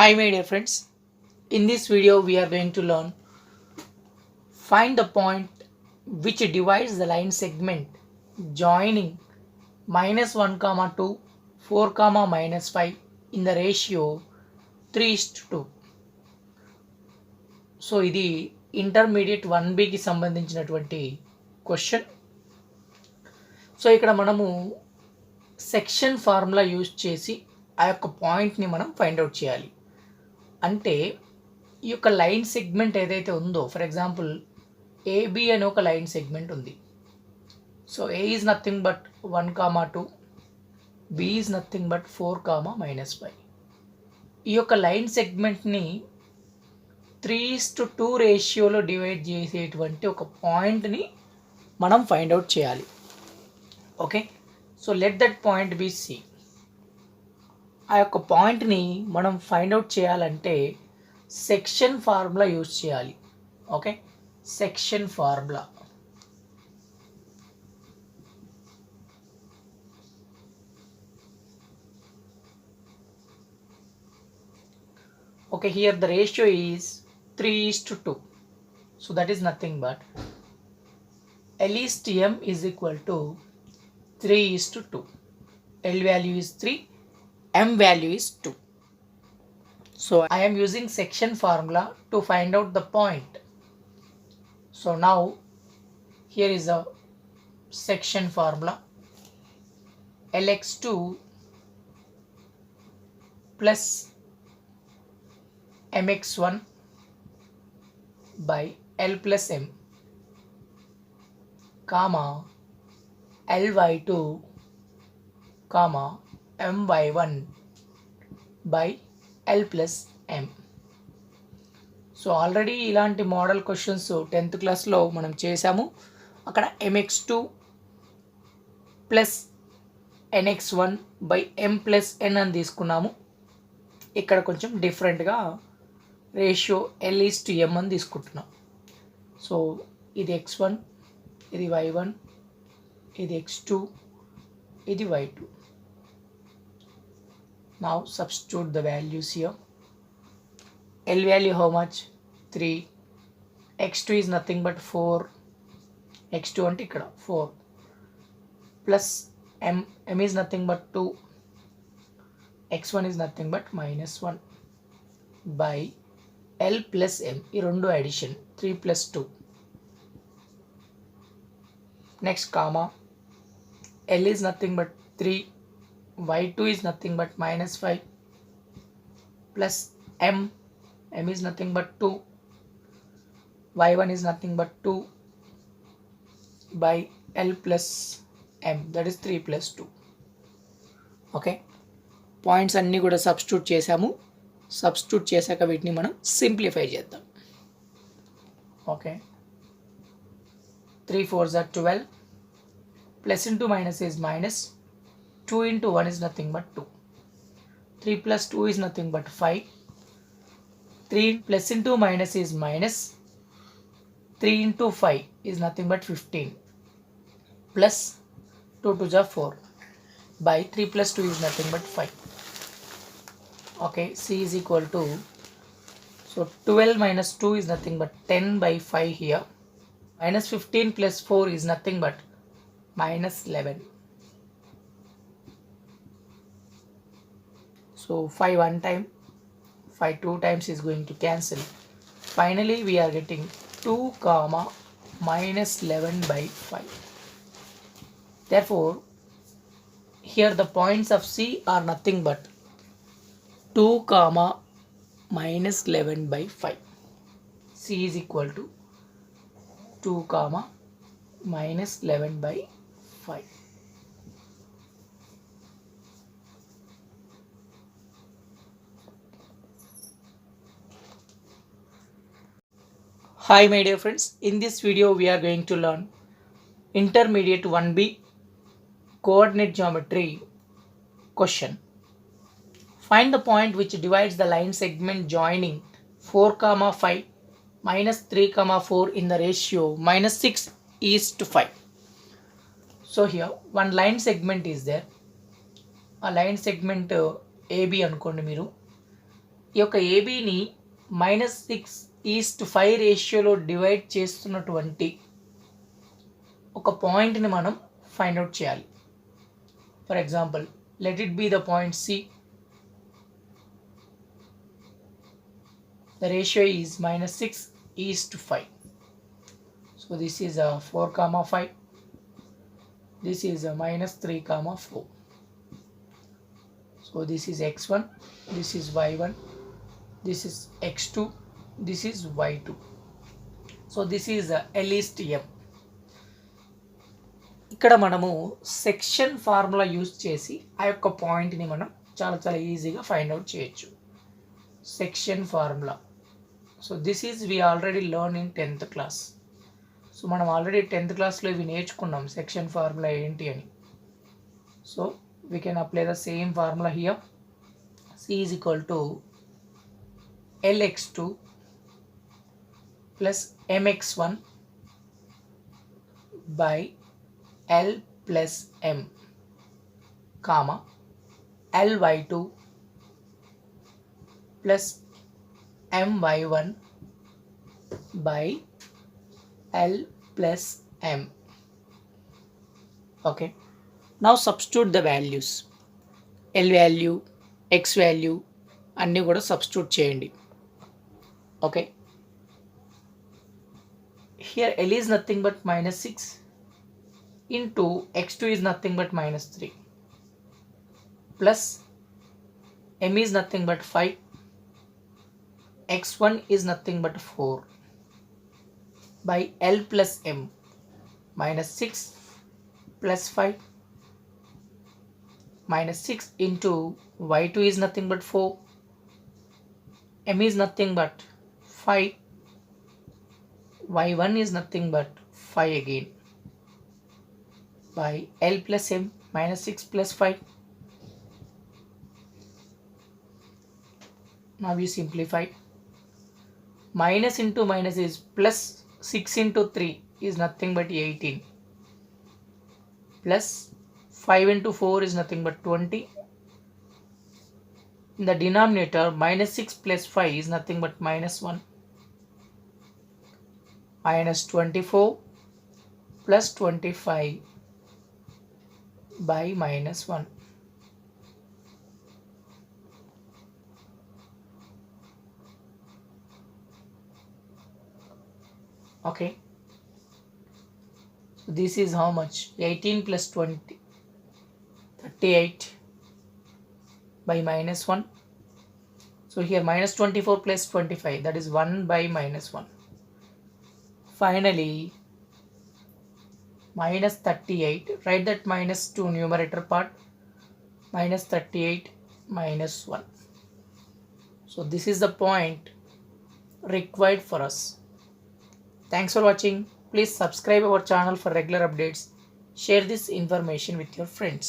Hi my dear friends, in this video we are going to learn find the point which divides the line segment joining -1 comma 2 4 comma -5 in the ratio 3:2. So ఇది intermediate 1Bకి సంబంధించినటువంటి question. So ఇక్కడ మనము section formula use చేసి ఆ యొక్క పాయింట్ని మనం find out చేయాలి. అంటే ఈ యొక్క లైన్ సెగ్మెంట్ ఏదైతే ఉందో, ఫర్ ఎగ్జాంపుల్ ఏబి అనే ఒక లైన్ సెగ్మెంట్ ఉంది. So A is nothing but 1 comma 2, B is nothing but 4 comma -5. ఈ యొక్క లైన్ సెగ్మెంట్ని 3:2 రేషియోలో డివైడ్ చేసేటువంటి ఒక పాయింట్ని మనం ఫైండ్ అవుట్ చేయాలి. ఓకే, so let that point be C. ఆ యొక్క పాయింట్ని మనం ఫైండ్ అవుట్ చేయాలంటే సెక్షన్ ఫార్ములా యూజ్ చేయాలి. Okay, section formula. Okay, here the ratio is 3:2. So that is nothing but L is to M is equal to 3:2. L value is 3, M value is 2. So I am using section formula to find out the point. So now here is a section formula. Lx2 plus mx1 by L plus M, comma Ly2 comma my1 by L plus M. So already ఇలాంటి model questions 10th క్లాస్లో మనం చేసాము. అక్కడ mx2 plus nx1 by m plus n అని తీసుకున్నాము. ఇక్కడ కొంచెం డిఫరెంట్గా ratio L is to M అని తీసుకుంటున్నాం. సో ఇది x1, ఇది y1, ఇది x2, ఇది y2. Now substitute the values here. L value how much? 3. x2 is nothing but 4. x2 అంటే ఇక్కడ 4 plus m is nothing but 2. x1 is nothing but -1 by L plus M. ఈ రెండు addition 3 plus 2. Next comma L is nothing but 3, y2 is nothing but -5 plus m is nothing but 2, y1 is nothing but 2 by L plus M, that is 3 plus 2. Okay, points అన్నీ కూడా substitute చేసాము. Substitute చేశాక వీటిని మనం simplify చేద్దాం. Okay, 3 4s are 12, plus into minus is minus, 2 into 1 is nothing but 2, 3 plus 2 is nothing but 5, 3 plus into minus is minus, 3 into 5 is nothing but 15, plus 2 to the 4 by 3 plus 2 is nothing but 5. Okay, C is equal to, so 12 minus 2 is nothing but 10 by 5 here, minus 15 plus 4 is nothing but -11. So 5 one time, 5 two times is going to cancel. Finally we are getting 2 comma -11 by 5. Therefore here the points of C are nothing but 2 comma -11 by 5. C is equal to 2 comma -11 by 5. Hi my dear friends, in this video we are going to learn intermediate 1B coordinate geometry question. Find the point which divides the line segment joining 4 comma 5 minus 3 comma 4 in the ratio -6:5. So here one line segment is there. A line segment AB అనుకోండి మీరు. ఈ యొక్క ఏబీని -6:5 రేషియోలో divide చేస్తున్నటువంటి ఒక పాయింట్ని మనం find out చేయాలి. For example, let it be the point C. The ratio is -6:5. So this is a 4, 5. This is a -3, 4. So this is x1, this is y1, this is x2, this is y2. So this is L is to M. ఇక్కడ మనము section formula use చేసి ఆ యొక్క పాయింట్ని మనం చాలా ఈజీగా find out చేయొచ్చు. Section formula. So this is we already learn in 10th class. So మనం ఆల్రెడీ 10th క్లాస్లో ఇవి నేర్చుకున్నాం సెక్షన్ ఫార్ములా ఏంటి అని. So we can apply the same formula here. C is equal to Lx2 plus Mx1 by L plus M, comma Ly2 plus My1 by L plus M. Okay. Now substitute the values. L value, X value అన్నీ కూడా substitute చేయండి. Okay. Here L is nothing but -6 into X2 is nothing but -3 plus M is nothing but 5, X1 is nothing but 4 by L plus M, -6 plus 5 -6 into y2 is nothing but 4, m is nothing but 5, y1 is nothing but 5 again by L plus M, -6 plus 5. Now you simplify. Minus into minus is plus, 6 into 3 is nothing but 18 plus 5 into 4 is nothing but 20. In the denominator, -6 plus 5 is nothing but -1 minus 24 plus 25 by -1. Okay. So this is how much? 18 plus 20. 38 by -1. So here -24 plus 25, that is 1 by -1. Finally -38, write that -2 numerator part, -38 -1. So this is the point required for us. Thanks for watching. Please subscribe our channel for regular updates. Share this information with your friends.